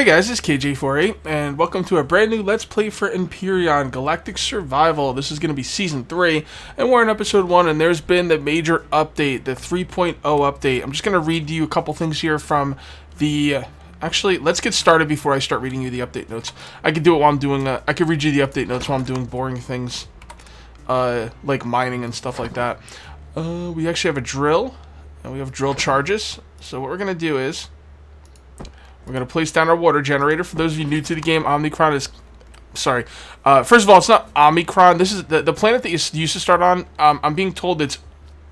Hey guys, it's KJ48, and welcome to a brand new Let's Play for Empyrion Galactic Survival. This is going to be Season 3, and we're in Episode 1, and there's been the major update, the 3.0 update. I'm just going to read you a couple things here from the... Actually, let's get started before I start reading you the update notes. I could do it while I'm doing... I could read you the update notes while I'm doing boring things, like mining and stuff like that. We actually have a drill, and we have drill charges. So what we're going to do is... we're going to place down our water generator. For those of you new to the game, Omicron is... Sorry. First of all, it's not Omicron. This is the planet that you used to start on. I'm being told it's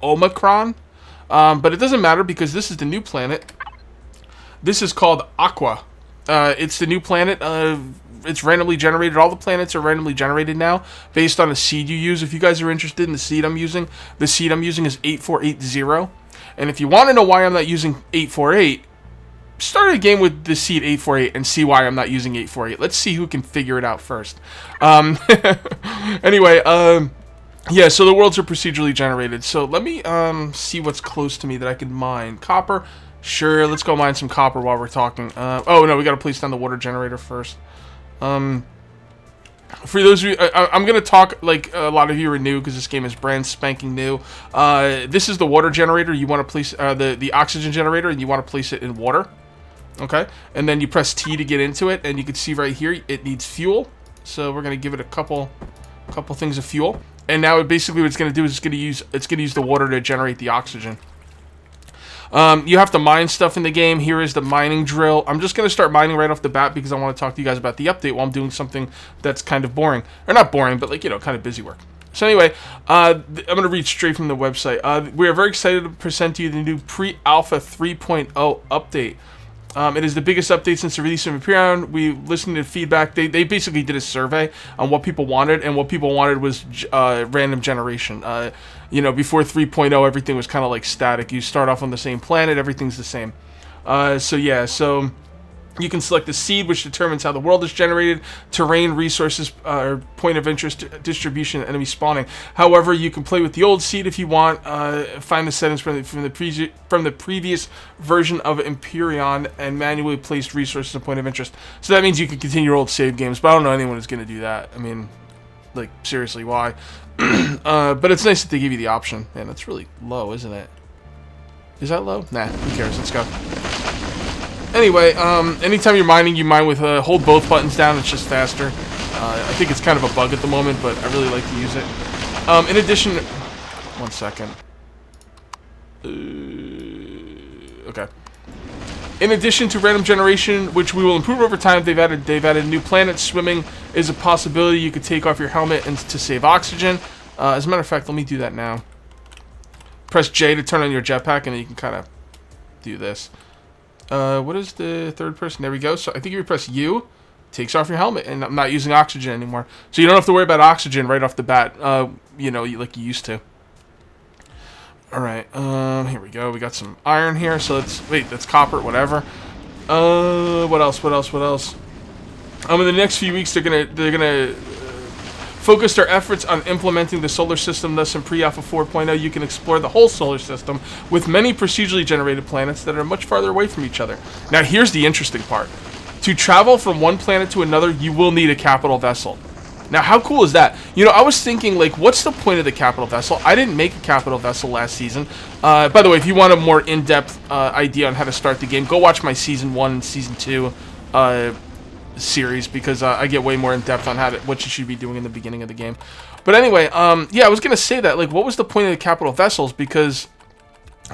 Omicron. But it doesn't matter because this is the new planet. This is called Aqua. It's the new planet. It's randomly generated. All the planets are randomly generated now based on a seed you use. If you guys are interested in the seed I'm using, the seed I'm using is 8480. And if you want to know why I'm not using 848... start a game with the seed 848 and see why I'm not using 848. Let's see who can figure it out first. Anyway, yeah, so the worlds are procedurally generated. So let me see what's close to me that I can mine. Copper. Sure, let's go mine some copper while we're talking. Oh, no, we got to place down the water generator first. For those of you, I'm going to talk like a lot of you are new because this game is brand spanking new. This is the water generator. You want to place the oxygen generator, and you want to place it in water. Okay, and then you press T to get into it, and you can see right here it needs fuel. So we're gonna give it a couple things of fuel, and now basically what it's gonna do is it's gonna use the water to generate the oxygen. You have to mine stuff in the game. Here is the mining drill. I'm just gonna start mining right off the bat because I want to talk to you guys about the update while I'm doing something that's kind of boring, or not boring, but like kind of busy work. So anyway, I'm going to read straight from the website. We are very excited to present to you the new pre-alpha 3.0 update. It is the biggest update since the release of Empyrion. We listened to feedback. They basically did a survey on what people wanted, and what people wanted was random generation. Before 3.0, everything was kind of like static. You start off on the same planet, everything's the same. So you can select the seed, which determines how the world is generated, terrain, resources, point of interest, distribution, enemy spawning. However, you can play with the old seed if you want. Find the settings from the previous version of Empyrion and manually place resources and point of interest. So that means you can continue your old save games, but I don't know anyone who's going to do that. I mean, like, seriously, why? But it's nice that they give you the option. Man, that's really low, isn't it? Is that low? Nah, who cares? Let's go. Anyway, anytime you're mining, you mine with hold both buttons down. It's just faster. I think it's kind of a bug at the moment, but I really like to use it. In addition, one second. Okay. In addition to random generation, which we will improve over time, they've added new planets. Swimming is a possibility. You could take off your helmet and to save oxygen. As a matter of fact, let me do that now. Press J to turn on your jetpack, and then you can kind of do this. What is the third person? There we go. So I think if you press U, it takes off your helmet, and I'm not using oxygen anymore. So you don't have to worry about oxygen right off the bat, like you used to. Alright, here we go. We got some iron here, so that's copper, whatever. What else? In the next few weeks, they're gonna focus their efforts on implementing the solar system. Thus, in pre-alpha 4.0, you can explore the whole solar system with many procedurally generated planets that are much farther away from each other. Now, here's the interesting part. To travel from one planet to another, you will need a capital vessel. Now, how cool is that? I was thinking, like, what's the point of the capital vessel? I didn't make a capital vessel last season. By the way, if you want a more in-depth idea on how to start the game, go watch my Season 1 and Season 2 series, because I get way more in depth on what you should be doing in the beginning of the game. But anyway, yeah, I was gonna say that, like, what was the point of the capital vessels? Because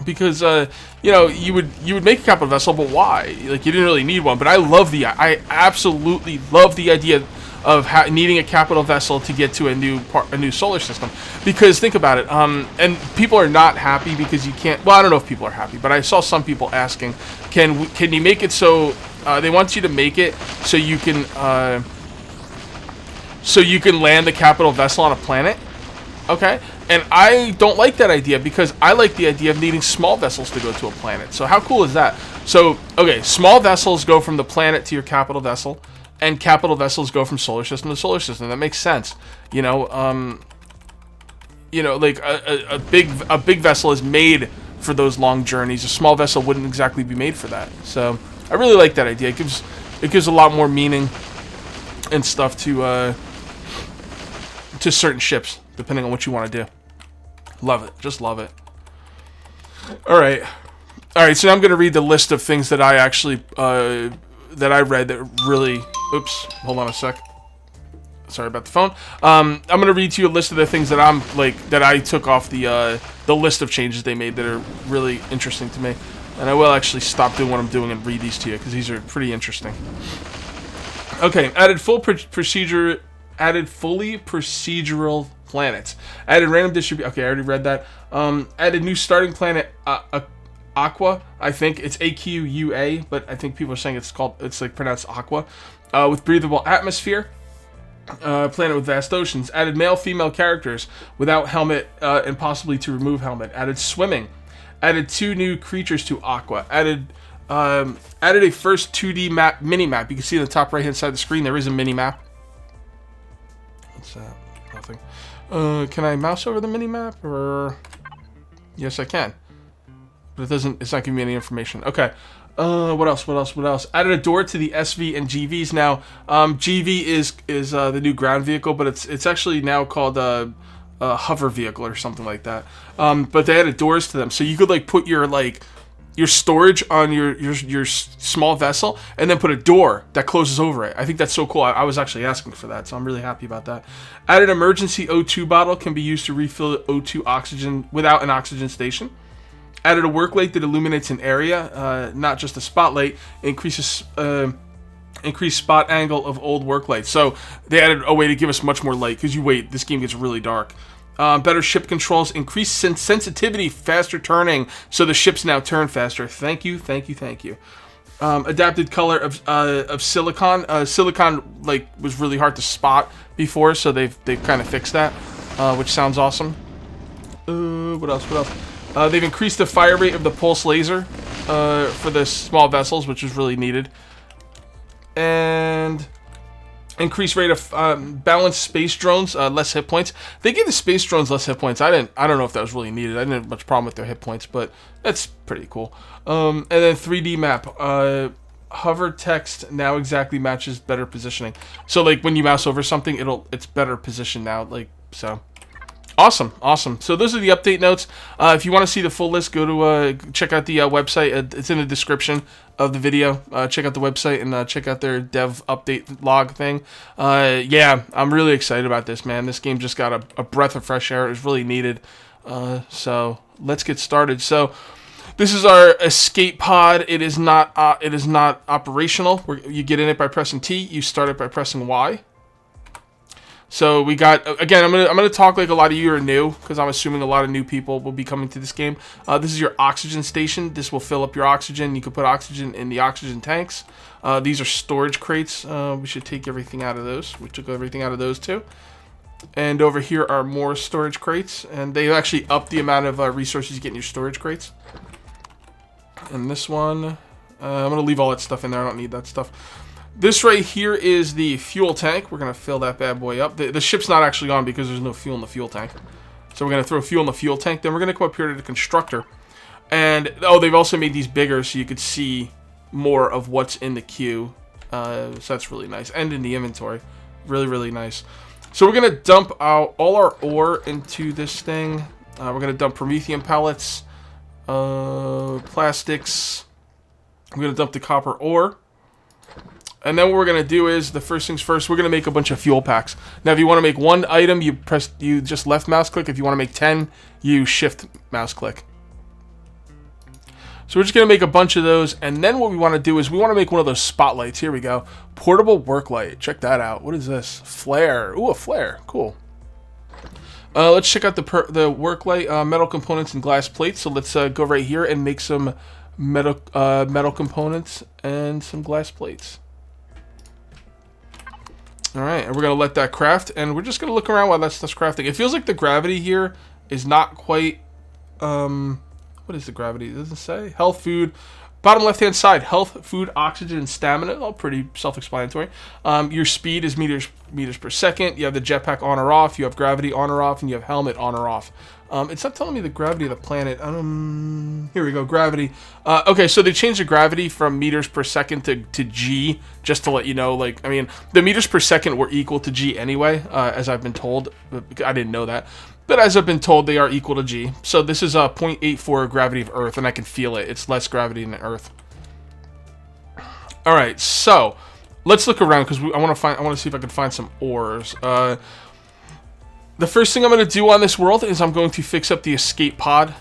you would make a capital vessel, but why? Like, you didn't really need one. But I absolutely love the idea of needing a capital vessel to get to a new solar system. Because think about it, and people are not happy because you can't. Well, I don't know if people are happy, but I saw some people asking, can you make it so? They want you to make it so you can land the capital vessel on a planet. Okay, and I don't like that idea because I like the idea of needing small vessels to go to a planet. So how cool is that? So okay, small vessels go from the planet to your capital vessel, and capital vessels go from solar system to solar system. That makes sense. Like a big vessel is made for those long journeys. A small vessel wouldn't exactly be made for that. So I really like that idea. It it gives a lot more meaning and stuff to certain ships, depending on what you want to do. Love it. Just love it. All right, so now I'm going to read the list of things that I actually, that I read that really, oops, hold on a sec. Sorry about the phone. I'm going to read to you a list of the things that I'm, that I took off the list of changes they made that are really interesting to me. And I will actually stop doing what I'm doing and read these to you, because these are pretty interesting. Okay, added fully procedural planets. Added random distribution. Okay, I already read that. Added new starting planet, Aqua. I think it's AQUA, but I think people are saying it's pronounced Aqua. With breathable atmosphere. Planet with vast oceans. Added male, female characters without helmet and possibly to remove helmet. Added swimming. Added 2 new creatures to Aqua. Added a first 2D map, mini map. You can see in the top right hand side of the screen there is a mini map. What's that? Nothing. Can I mouse over the mini map, or? Yes, I can. But it doesn't. It's not giving me any information. Okay. What else? Added a door to the SV and GVs. Now, GV is the new ground vehicle, but it's actually now called a hover vehicle or something like that. But they added doors to them, so you could put your storage on your small vessel, and then put a door that closes over it. I think that's so cool. I was actually asking for that, so I'm really happy about that. Added emergency O2 bottle can be used to refill O2 oxygen without an oxygen station. Added a work light that illuminates an area, not just a spotlight. Increased spot angle of old work lights. So they added a way to give us much more light, because this game gets really dark. Better ship controls, increased sensitivity, faster turning, so the ships now turn faster. Thank you. Adapted color of silicon. Silicon was really hard to spot before, so they've kind of fixed that, which sounds awesome. What else? They've increased the fire rate of the pulse laser for the small vessels, which is really needed. And increased rate of balanced space drones, less hit points. They gave the space drones less hit points. I don't know if that was really needed. I didn't have much problem with their hit points, but that's pretty cool. And then 3D map. Hover text now exactly matches better positioning. So when you mouse over something, it's better positioned now. So. Awesome. So those are the update notes. If you want to see the full list, go to check out the website. It's in the description of the video. Check out the website and check out their dev update log thing. Yeah, I'm really excited about this, man. This game just got a breath of fresh air. It was really needed. So let's get started. So this is our escape pod. It is not operational. You get in it by pressing T. You start it by pressing Y. So we got, again, I'm gonna talk like a lot of you are new, because I'm assuming a lot of new people will be coming to this game. This is your oxygen station. This will fill up your oxygen. You can put oxygen in the oxygen tanks. These are storage crates. We should take everything out of those. We took everything out of those too. And over here are more storage crates, and they actually up the amount of resources you get in your storage crates. And this one, I'm gonna leave all that stuff in there. I don't need that stuff. This right here is the fuel tank. We're going to fill that bad boy up. The ship's not actually on because there's no fuel in the fuel tank. So we're going to throw fuel in the fuel tank. Then we're going to come up here to the constructor. And, they've also made these bigger so you could see more of what's in the queue. So that's really nice. And in the inventory. Really, really nice. So we're going to dump out all our ore into this thing. We're going to dump Promethean pellets, plastics. We're going to dump the copper ore. And then what we're going to do is, the first things first, we're going to make a bunch of fuel packs. Now, if you want to make one item, you just left mouse click. If you want to make 10, you shift mouse click. So we're just going to make a bunch of those. And then what we want to do is we want to make one of those spotlights. Here we go. Portable work light. Check that out. What is this? Flare. Ooh, a flare. Cool. Let's check out the work light, metal components and glass plates. So let's go right here and make some metal components and some glass plates. Alright, and we're going to let that craft, and we're just going to look around while that stuff's crafting. It feels like the gravity here is not quite, what is the gravity? It doesn't say. Health, food. Bottom left-hand side, health, food, oxygen, and stamina. All pretty self-explanatory. Your speed is meters per second. You have the jetpack on or off. You have gravity on or off, and you have helmet on or off. It's not telling me the gravity of the planet. Here we go, gravity. Okay, so they changed the gravity from meters per second to G, just to let you know. Like, I mean, the meters per second were equal to G anyway, as I've been told. I didn't know that. But as I've been told, they are equal to G. So this is a 0.84 gravity of Earth, and I can feel it. It's less gravity than Earth. All right, so let's look around because I want to see if I can find some ores. The first thing I'm going to do on this world is I'm going to fix up the escape pod,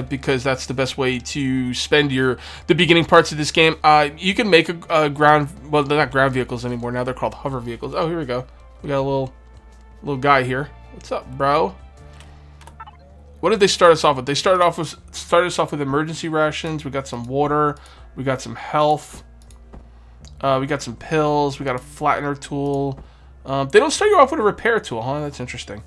because that's the best way to spend the beginning parts of this game. You can make a ground, well, they're not ground vehicles anymore. Now they're called hover vehicles. Oh, here we go. We got a little guy here. What's up, bro? What did they start us off with? They started us off with emergency rations. We got some water. We got some health. We got some pills. We got a flattener tool. They don't start you off with a repair tool, huh? That's interesting.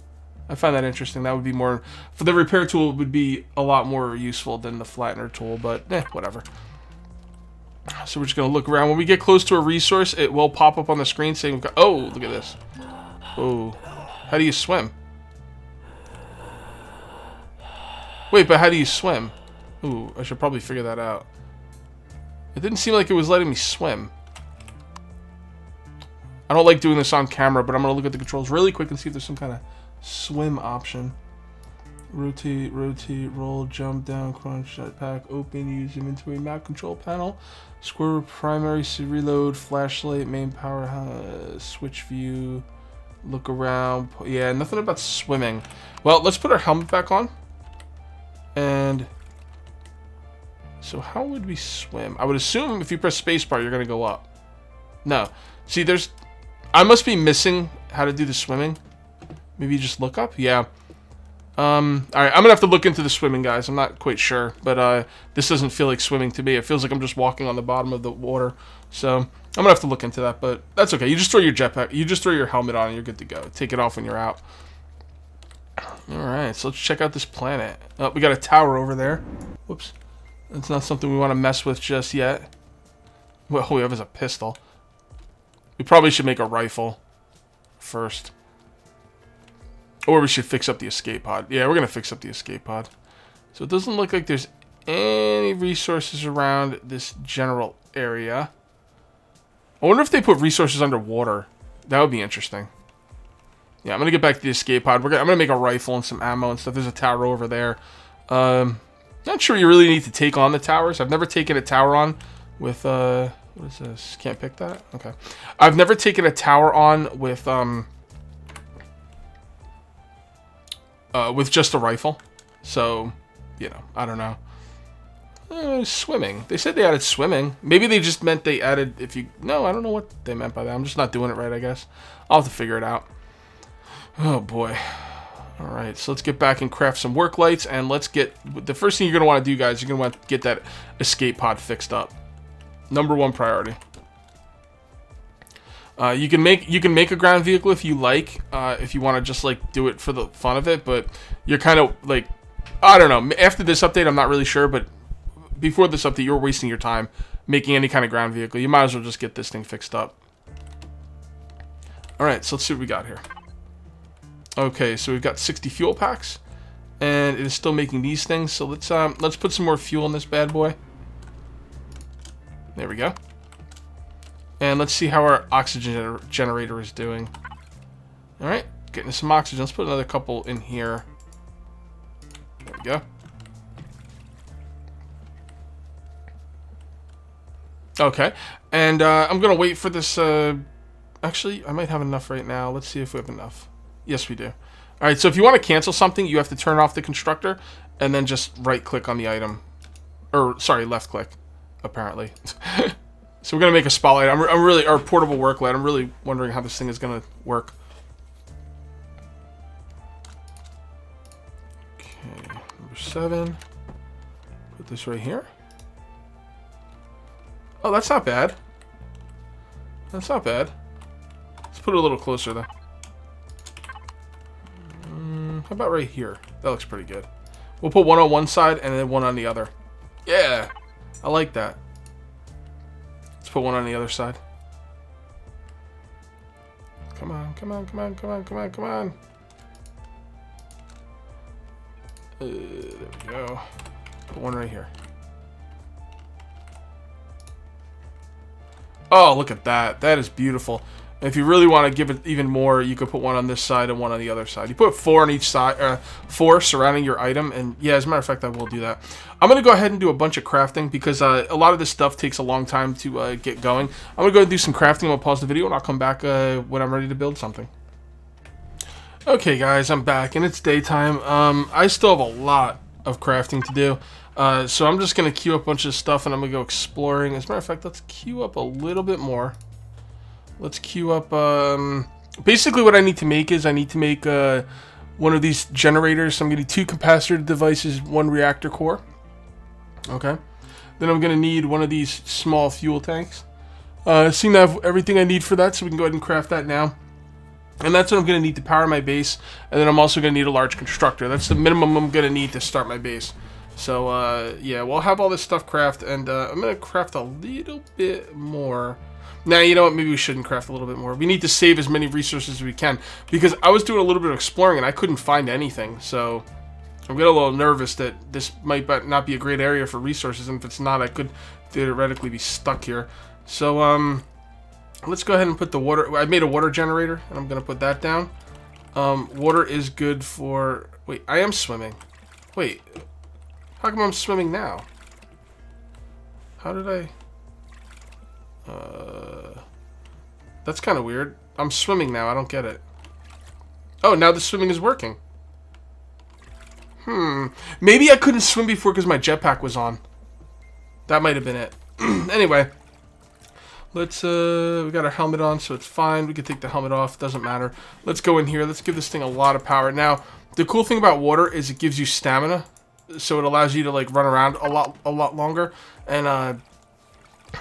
I find that interesting. That would be more... For the repair tool, would be a lot more useful than the flattener tool, but whatever. So we're just going to look around. When we get close to a resource, it will pop up on the screen saying... We've got, oh, look at this. Oh. How do you swim? Wait, but how do you swim? Ooh, I should probably figure that out. It didn't seem like it was letting me swim. I don't like doing this on camera, but I'm going to look at the controls really quick and see if there's some kind of swim option. Rotate, roll, jump down, crunch, jetpack, open, use inventory, map control panel, square primary, reload, flashlight, main power, switch view, look around. Yeah, nothing about swimming. Well, let's put our helmet back on. And so how would we swim? I would assume if you press spacebar, you're going to go up. No. See, I must be missing how to do the swimming. Maybe you just look up? Yeah. Alright, I'm going to have to look into the swimming, guys. I'm not quite sure. But this doesn't feel like swimming to me. It feels like I'm just walking on the bottom of the water. So I'm going to have to look into that. But that's okay. You just throw your jetpack. You just throw your helmet on and you're good to go. Take it off when you're out. Alright, so let's check out this planet. Oh, we got a tower over there. Whoops. That's not something we want to mess with just yet. What we have is a pistol. We probably should make a rifle first. Or we should fix up the escape pod. Yeah, we're going to fix up the escape pod. So it doesn't look like there's any resources around this general area. I wonder if they put resources underwater. That would be interesting. Yeah, I'm going to get back to the escape pod. I'm going to make a rifle and some ammo and stuff. There's a tower over there. Not sure you really need to take on the towers. I've never taken a tower on with... what is this? Can't pick that? Okay. I've never taken a tower on with just a rifle. So, you know, I don't know. Swimming. They said they added swimming. Maybe they just meant they added if you... No, I don't know what they meant by that. I'm just not doing it right, I guess. I'll have to figure it out. Oh, boy. All right, so let's get back and craft some work lights, and let's get... The first thing you're going to want to do, guys, you're going to want to get that escape pod fixed up. #1 priority. You can make a ground vehicle if you like, if you want to just like do it for the fun of it, but you're kind of like, I don't know. After this update, I'm not really sure, but before this update, you're wasting your time making any kind of ground vehicle. You might as well just get this thing fixed up. All right, so let's see what we got here. Okay, so we've got 60 fuel packs, and it is still making these things. So let's put some more fuel in this bad boy. There we go. And let's see how our oxygen generator is doing. All right, getting some oxygen. Let's put another couple in here. There we go. Okay, and I'm gonna wait for this. Actually, I might have enough right now. Let's see if we have enough. Yes, we do. All right, so if you want to cancel something, you have to turn off the constructor and then just right-click on the item. Or, sorry, left-click, apparently. So we're going to make a spotlight. I'm really, our portable work light. I'm really wondering how this thing is going to work. Okay, number 7. Put this right here. Oh, that's not bad. That's not bad. Let's put it a little closer, though. How about right here? That looks pretty good. We'll put one on one side and then one on the other. Yeah, I like that. Let's put one on the other side. Come on, come on, come on, come on, come on, come on. There we go. Put one right here. Oh, look at that. That is beautiful. If you really want to give it even more, you could put one on this side and one on the other side. You put 4 on each side, 4 surrounding your item, and yeah, as a matter of fact, I will do that. I'm going to go ahead and do a bunch of crafting because a lot of this stuff takes a long time to get going. I'm going to go and do some crafting. I'm going to pause the video, and I'll come back when I'm ready to build something. Okay, guys, I'm back, and it's daytime. I still have a lot of crafting to do. So I'm just going to queue up a bunch of stuff, and I'm going to go exploring. As a matter of fact, let's queue up a little bit more. Let's queue up, basically what I need to make is I need to make one of these generators. So I'm going to need 2 capacitor devices, 1 reactor core. Okay. Then I'm going to need one of these small fuel tanks. Seem to have everything I need for that, so we can go ahead and craft that now. And that's what I'm going to need to power my base. And then I'm also going to need a large constructor. That's the minimum I'm going to need to start my base. So, yeah, we'll have all this stuff craft, and I'm going to craft a little bit more. Now, you know what? Maybe we shouldn't craft a little bit more. We need to save as many resources as we can, because I was doing a little bit of exploring, and I couldn't find anything. So I'm getting a little nervous that this might not be a great area for resources, and if it's not, I could theoretically be stuck here. So, let's go ahead and put the water. I made a water generator, and I'm going to put that down. Water is good for... Wait, I am swimming. Wait, how come I'm swimming now? How did I... That's kind of weird. I'm swimming now. I don't get it. Oh, now the swimming is working. Maybe I couldn't swim before because my jetpack was on. That might have been it. Anyway. Let's, we got our helmet on, so it's fine. We can take the helmet off. Doesn't matter. Let's go in here. Let's give this thing a lot of power. Now, the cool thing about water is it gives you stamina. So it allows you to, like, run around a lot longer. And,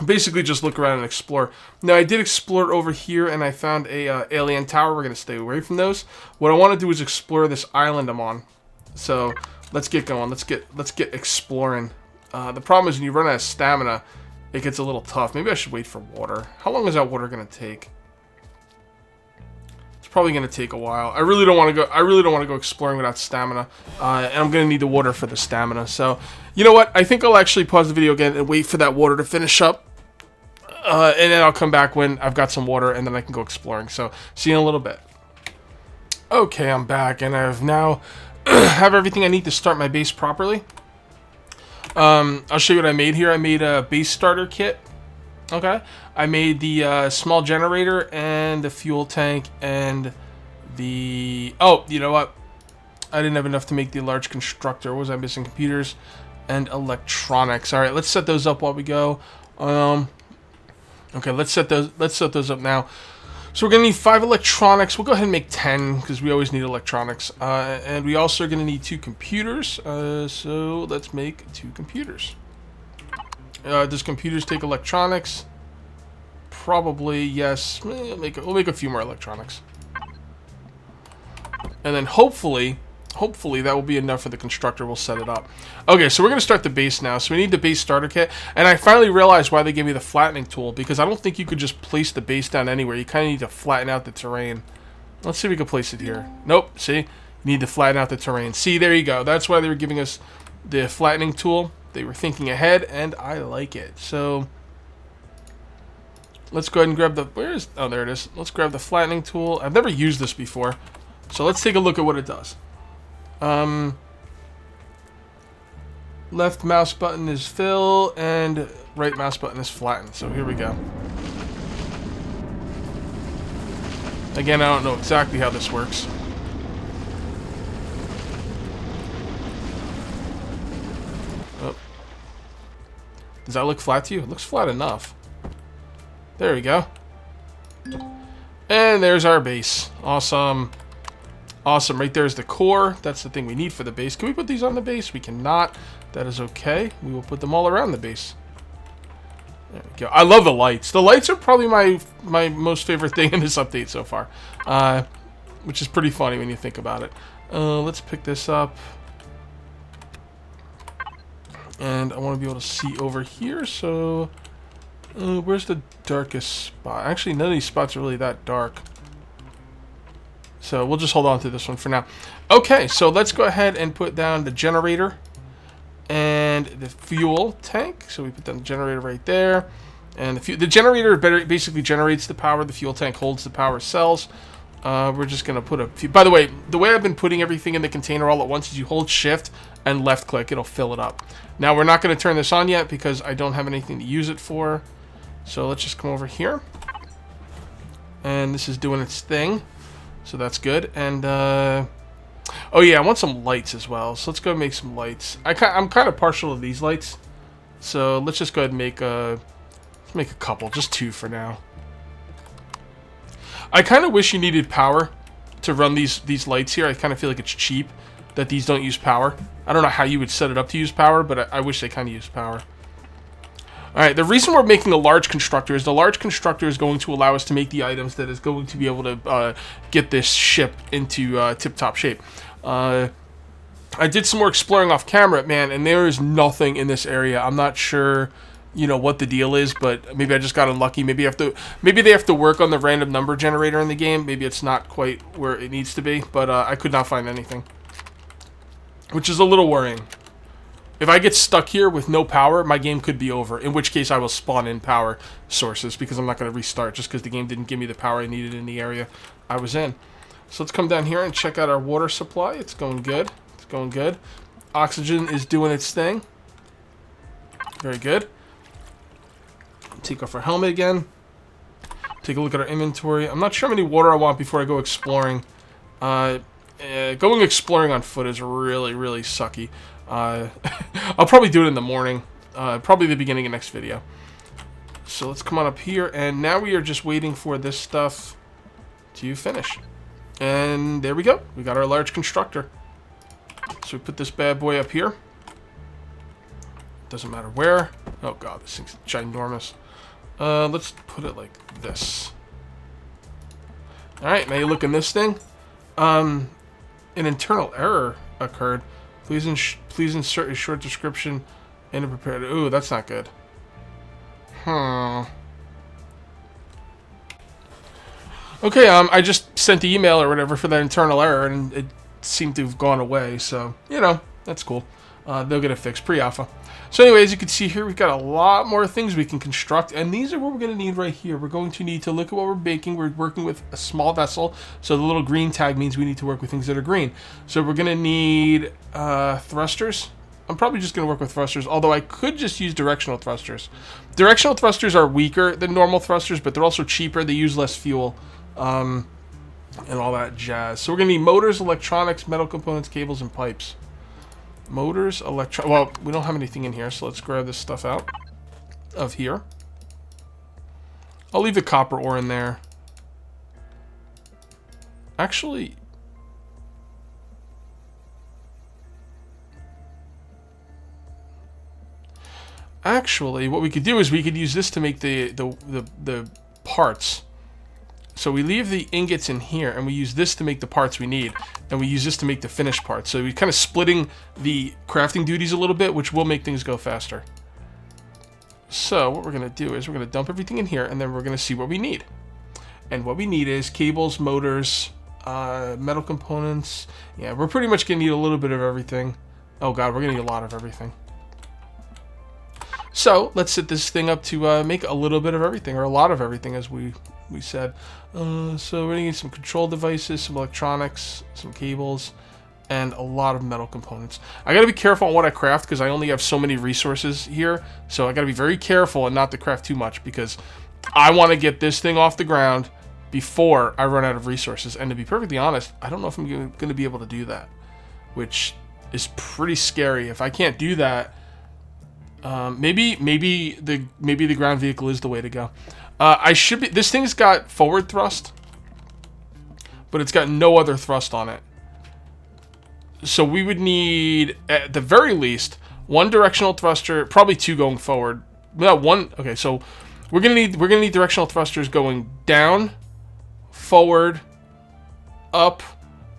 basically just look around and explore. Now, I did explore over here, and I found a alien tower. We're going to stay away from those. What I want to do is explore this island I'm on. So, let's get going. Let's get exploring. The problem is when you run out of stamina, it gets a little tough. Maybe I should wait for water. How long is that water going to take? It's probably going to take a while. I really don't want to go exploring without stamina. And I'm going to need the water for the stamina. So, you know what? I think I'll actually pause the video again and wait for that water to finish up. And then I'll come back when I've got some water, and then I can go exploring. So, see you in a little bit. Okay, I'm back, and I've now have everything I need to start my base properly. I'll show you what I made here. I made a base starter kit. Okay. I made the small generator and the fuel tank and the... Oh, you know what? I didn't have enough to make the large constructor. What was I missing? Computers and electronics. All right, let's set those up while we go. Okay, let's set those up now. So we're going to need 5 electronics. We'll go ahead and make 10 because we always need electronics. And we also are going to need 2 computers. So let's make 2 computers. Does computers take electronics? Probably, yes. We'll make a few more electronics. And then hopefully that will be enough for the constructor. We'll set it up. Okay, so we're going to start the base now. So we need the base starter kit. And I finally realized why they gave me the flattening tool, because I don't think you could just place the base down anywhere. You kind of need to flatten out the terrain. Let's see if we can place it here. Nope, see? You need to flatten out the terrain. See, there you go. That's why they were giving us the flattening tool. They were thinking ahead, and I like it. So let's go ahead and grab the... Oh, there it is. Let's grab the flattening tool. I've never used this before. So let's take a look at what it does. Left mouse button is fill, and right mouse button is flatten. So here we go. Again, I don't know exactly how this works. Oh. Does that look flat to you? It looks flat enough. There we go. And there's our base. Awesome. Awesome. Right there is the core. That's the thing we need for the base. Can we put these on the base? We cannot. That is okay. We will put them all around the base. There we go. I love the lights. The lights are probably my most favorite thing in this update so far. Which is pretty funny when you think about it. Let's pick this up. And I want to be able to see over here. So, where's the darkest spot? Actually, none of these spots are really that dark. So we'll just hold on to this one for now. Okay, so let's go ahead and put down the generator and the fuel tank. So we put down the generator right there. And the generator basically generates the power. The fuel tank holds the power cells. We're just going to put a few... By the way I've been putting everything in the container all at once is you hold shift and left click. It'll fill it up. Now, we're not going to turn this on yet because I don't have anything to use it for. So let's just come over here. And this is doing its thing. So that's good. And, oh yeah, I want some lights as well. So let's go make some lights. I'm kind of partial to these lights. So let's just go ahead and make a couple. Just 2 for now. I kind of wish you needed power to run these lights here. I kind of feel like it's cheap that these don't use power. I don't know how you would set it up to use power, but I wish they kind of used power. Alright, the reason we're making a large constructor is the large constructor is going to allow us to make the items that is going to be able to get this ship into tip-top shape. I did some more exploring off camera, man, and there is nothing in this area. I'm not sure... what the deal is, but maybe I just got unlucky. Maybe they have to work on the random number generator in the game. Maybe it's not quite where it needs to be, but I could not find anything, which is a little worrying. If I get stuck here with no power, my game could be over, in which case I will spawn in power sources because I'm not going to restart just because the game didn't give me the power I needed in the area I was in. So let's come down here and check out our water supply. It's going good. It's going good. Oxygen is doing its thing. Very good. Take off our helmet again. Take a look at our inventory. I'm not sure how many water I want before I go exploring. Going exploring on foot is really, really sucky. I'll probably do it in the morning. Probably the beginning of next video. So let's come on up here. And now we are just waiting for this stuff to finish. And there we go. We got our large constructor. So we put this bad boy up here. Doesn't matter where. Oh god, this thing's ginormous. Let's put it like this. Alright, now you look in this thing. An internal error occurred. Please insert a short description in a prepared... Ooh, that's not good. Okay, I just sent the email or whatever for that internal error, and it seemed to have gone away, so, that's cool. They'll get it fixed. Pre-alpha. So anyway, as you can see here, we've got a lot more things we can construct, and these are what we're going to need right here. We're going to need to look at what we're making. We're working with a small vessel, so the little green tag means we need to work with things that are green. So we're going to need thrusters. I'm probably just going to work with thrusters, although I could just use directional thrusters. Directional thrusters are weaker than normal thrusters, but they're also cheaper. They use less fuel and all that jazz. So we're going to need motors, electronics, metal components, cables, and pipes. Motors, well, we don't have anything in here, so let's grab this stuff out of here. I'll leave the copper ore in there. Actually, what we could do is we could use this to make the parts. So we leave the ingots in here, and we use this to make the parts we need, and we use this to make the finished parts. So we're kind of splitting the crafting duties a little bit, which will make things go faster. So what we're going to do is we're going to dump everything in here, and then we're going to see what we need. And what we need is cables, motors, metal components. Yeah, we're pretty much going to need a little bit of everything. Oh god, we're going to need a lot of everything. So let's set this thing up to make a little bit of everything, or a lot of everything, as we said. So we're going to need some control devices, some electronics, some cables, and a lot of metal components. I got to be careful on what I craft because I only have so many resources here. So I got to be very careful and not to craft too much because I want to get this thing off the ground before I run out of resources. And to be perfectly honest, I don't know if I'm going to be able to do that, which is pretty scary. If I can't do that, maybe the ground vehicle is the way to go. This thing's got forward thrust, but it's got no other thrust on it. So we would need, at the very least, one directional thruster, probably two going forward. No, one. Okay, so we're gonna need directional thrusters going down, forward, up,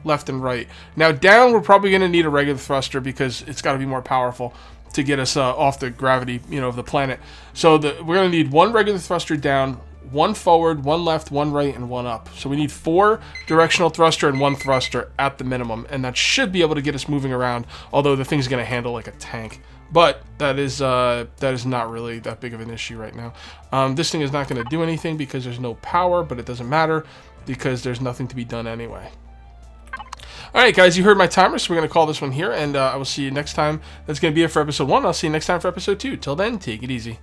left, and right. Now down, we're probably gonna need a regular thruster because it's got to be more powerful to get us off the gravity, of the planet. So we're going to need one regular thruster down, 1 forward, 1 left, 1 right, and 1 up. So we need 4 directional thruster and 1 thruster at the minimum, and that should be able to get us moving around, although the thing's going to handle like a tank. But that is not really that big of an issue right now. This thing is not going to do anything because there's no power, but it doesn't matter because there's nothing to be done anyway. Alright guys, you heard my timer, so we're going to call this one here, and I will see you next time. That's going to be it for episode 1. I'll see you next time for episode 2. Till then, take it easy.